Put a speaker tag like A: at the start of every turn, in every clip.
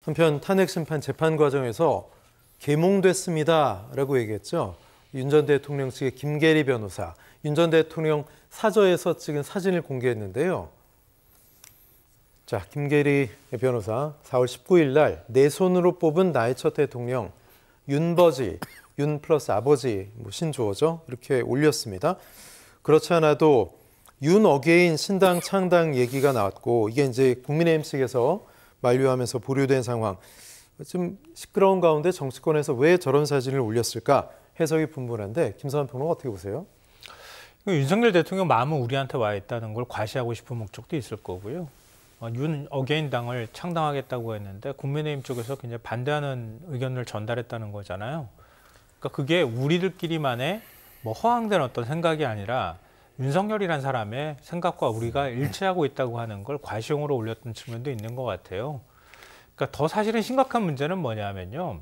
A: 한편 탄핵 심판 재판 과정에서 계몽됐습니다라고 얘기했죠. 윤 전 대통령 측의 김계리 변호사, 윤 전 대통령 사저에서 찍은 사진을 공개했는데요. 자, 김계리 변호사 4월 19일 날 내 손으로 뽑은 나의 첫 대통령 윤버지, 윤 플러스 아버지, 신조어죠. 이렇게 올렸습니다. 그렇지 않아도 윤 어게인 신당 창당 얘기가 나왔고 이게 이제 국민의힘 측에서 만류하면서 보류된 상황. 좀 시끄러운 가운데 정치권에서 왜 저런 사진을 올렸을까 해석이 분분한데 김성환 평론가 어떻게 보세요?
B: 윤석열 대통령 마음은 우리한테 와 있다는 걸 과시하고 싶은 목적도 있을 거고요. 윤 어게인 당을 창당하겠다고 했는데 국민의힘 쪽에서 굉장히 반대하는 의견을 전달했다는 거잖아요. 그러니까 그게 우리들끼리만의 허황된 어떤 생각이 아니라 윤석열이란 사람의 생각과 우리가 일치하고 있다고 하는 걸 과시용으로 올렸던 측면도 있는 것 같아요. 그러니까 더 사실은 심각한 문제는 뭐냐면요.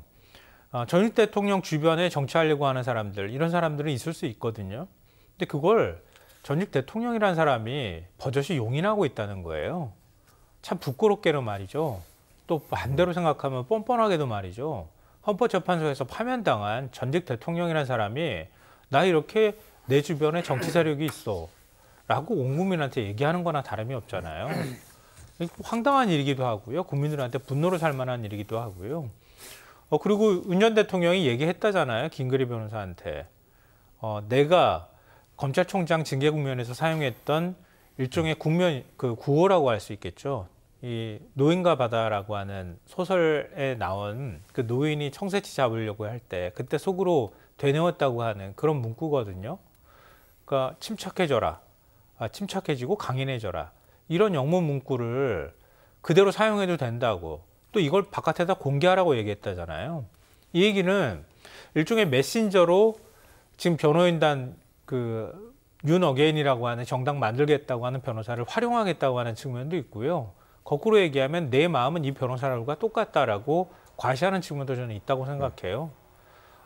B: 전직 대통령 주변에 정치하려고 하는 사람들, 이런 사람들은 있을 수 있거든요. 근데 그걸 전직 대통령이란 사람이 버젓이 용인하고 있다는 거예요. 참 부끄럽게는 말이죠. 또 반대로 생각하면 뻔뻔하게도 말이죠. 헌법재판소에서 파면당한 전직 대통령이란 사람이 나 이렇게 내 주변에 정치 세력이 있어 라고 온 국민한테 얘기하는 거나 다름이 없잖아요. 황당한 일이기도 하고요. 국민들한테 분노를 살 만한 일이기도 하고요. 그리고 윤 전 대통령이 얘기했다잖아요. 김그리 변호사한테. 내가 검찰총장 징계 국면에서 사용했던 일종의 구호라고 할 수 있겠죠. 이 노인과 바다라고 하는 소설에 나온 그 노인이 청새치 잡으려고 할 때 그때 속으로 되뇌었다고 하는 그런 문구거든요. 그러니까 침착해져라. 침착해지고 강인해져라. 이런 영문 문구를 그대로 사용해도 된다고. 또 이걸 바깥에다 공개하라고 얘기했다잖아요. 이 얘기는 일종의 메신저로 지금 변호인단 윤 어게인이라고 하는 정당 만들겠다고 하는 변호사를 활용하겠다고 하는 측면도 있고요. 거꾸로 얘기하면 내 마음은 이 변호사들과 똑같다라고 과시하는 측면도 저는 있다고 생각해요.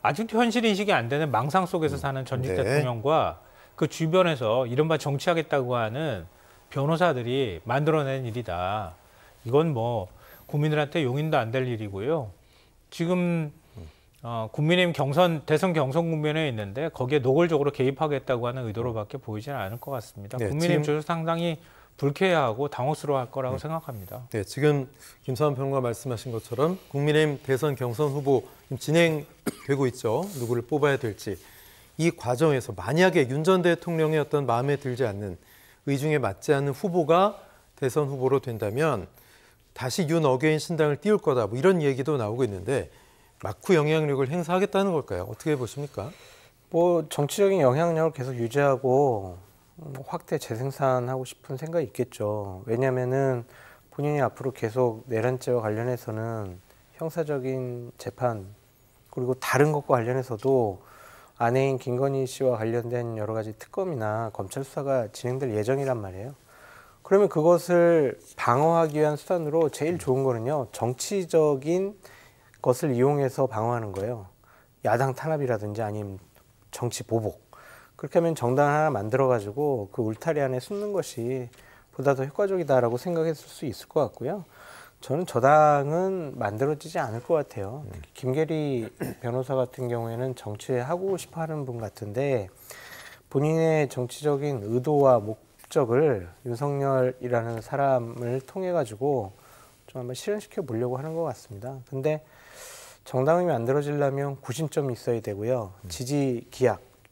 B: 아직도 현실 인식이 안 되는 망상 속에서 사는 전직 대통령과 그 주변에서 이른바 정치하겠다고 하는 변호사들이 만들어낸 일이다. 이건 국민들한테 용인도 안 될 일이고요. 지금 국민의힘 대선 경선 국면에 있는데 거기에 노골적으로 개입하겠다고 하는 의도로밖에 보이지는 않을 것 같습니다. 네, 국민의힘 쪽에서 상당히 불쾌해하고 당혹스러워할 거라고 생각합니다.
A: 네, 지금 김성환 평론가 말씀하신 것처럼 국민의힘 대선 경선 후보 진행되고 있죠. 누구를 뽑아야 될지. 이 과정에서 만약에 윤 전 대통령의 어떤 마음에 들지 않는 의중에 맞지 않는 후보가 대선 후보로 된다면 다시 윤 어게인 신당을 띄울 거다. 이런 얘기도 나오고 있는데 막후 영향력을 행사하겠다는 걸까요? 어떻게 보십니까?
C: 정치적인 영향력을 계속 유지하고 확대 재생산하고 싶은 생각이 있겠죠. 왜냐하면은 본인이 앞으로 계속 내란죄와 관련해서는 형사적인 재판 그리고 다른 것과 관련해서도 아내인 김건희 씨와 관련된 여러 가지 특검이나 검찰 수사가 진행될 예정이란 말이에요. 그러면 그것을 방어하기 위한 수단으로 제일 좋은 거는요. 정치적인 것을 이용해서 방어하는 거예요. 야당 탄압이라든지 아니면 정치 보복. 그렇게 하면 정당 하나 만들어가지고 그 울타리 안에 숨는 것이 보다 더 효과적이다라고 생각했을 수 있을 것 같고요. 저는 저 당은 만들어지지 않을 것 같아요. 특히 김계리 변호사 같은 경우에는 정치하고 싶어 하는 분 같은데 본인의 정치적인 의도와 목적을 윤석열이라는 사람을 통해 가지고 좀 한번 실현시켜 보려고 하는 것 같습니다. 근데 정당이 만들어지려면 구심점이 있어야 되고요. 지지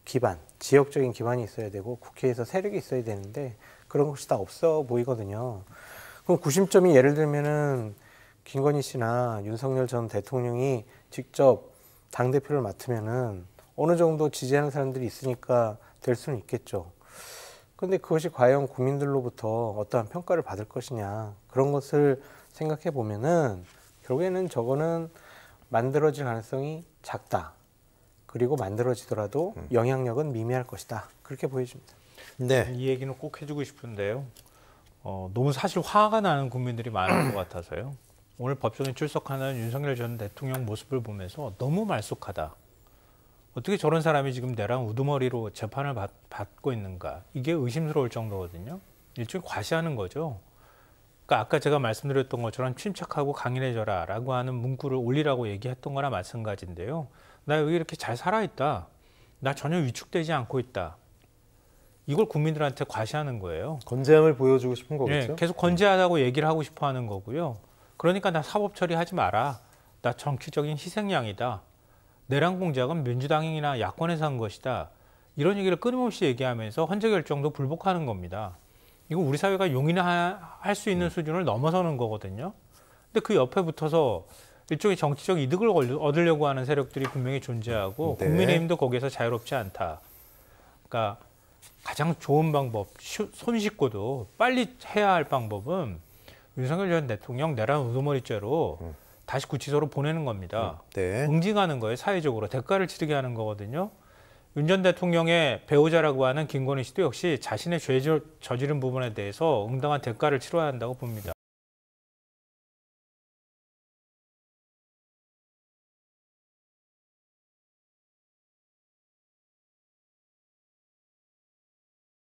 C: 기반, 지역적인 기반이 있어야 되고 국회에서 세력이 있어야 되는데 그런 것이 다 없어 보이거든요. 그럼 구심점이 예를 들면은 김건희 씨나 윤석열 전 대통령이 직접 당대표를 맡으면은 어느 정도 지지하는 사람들이 있으니까 될 수는 있겠죠. 그런데 그것이 과연 국민들로부터 어떠한 평가를 받을 것이냐 그런 것을 생각해 보면은 결국에는 저거는 만들어질 가능성이 작다. 그리고 만들어지더라도 영향력은 미미할 것이다. 그렇게 보여집니다.
B: 네, 이 얘기는 꼭 해주고 싶은데요. 너무 사실 화가 나는 국민들이 많은 것 같아서요. 오늘 법정에 출석하는 윤석열 전 대통령 모습을 보면서 너무 말쑥하다. 어떻게 저런 사람이 지금 내랑 우두머리로 재판을 받고 있는가. 이게 의심스러울 정도거든요. 일종의 과시하는 거죠. 그러니까 아까 제가 말씀드렸던 것처럼 침착하고 강인해져라라고 하는 문구를 올리라고 얘기했던 거나 마찬가지인데요. 나 여기 이렇게 잘 살아있다. 나 전혀 위축되지 않고 있다. 이걸 국민들한테 과시하는 거예요.
A: 건재함을 보여주고 싶은 거겠죠.
B: 네, 계속 건재하다고 얘기를 하고 싶어 하는 거고요. 그러니까 나 사법 처리하지 마라. 나 정치적인 희생양이다. 내란 공작은 민주당이나 야권에서 한 것이다. 이런 얘기를 끊임없이 얘기하면서 헌재 결정도 불복하는 겁니다. 이거 우리 사회가 용인할 수 있는 수준을 넘어서는 거거든요. 근데 그 옆에 붙어서 일종의 정치적 이득을 얻으려고 하는 세력들이 분명히 존재하고
A: 네.
B: 국민의힘도 거기에서 자유롭지 않다. 그러니까 가장 좋은 방법, 손쉽고도 빨리 해야 할 방법은 윤석열 전 대통령 내란 우두머리죄로 다시 구치소로 보내는 겁니다.
A: 네.
B: 응징하는 거예요. 사회적으로 대가를 치르게 하는 거거든요. 윤 전 대통령의 배우자라고 하는 김건희 씨도 역시 자신의 죄 저지른 부분에 대해서 응당한 대가를 치러야 한다고 봅니다.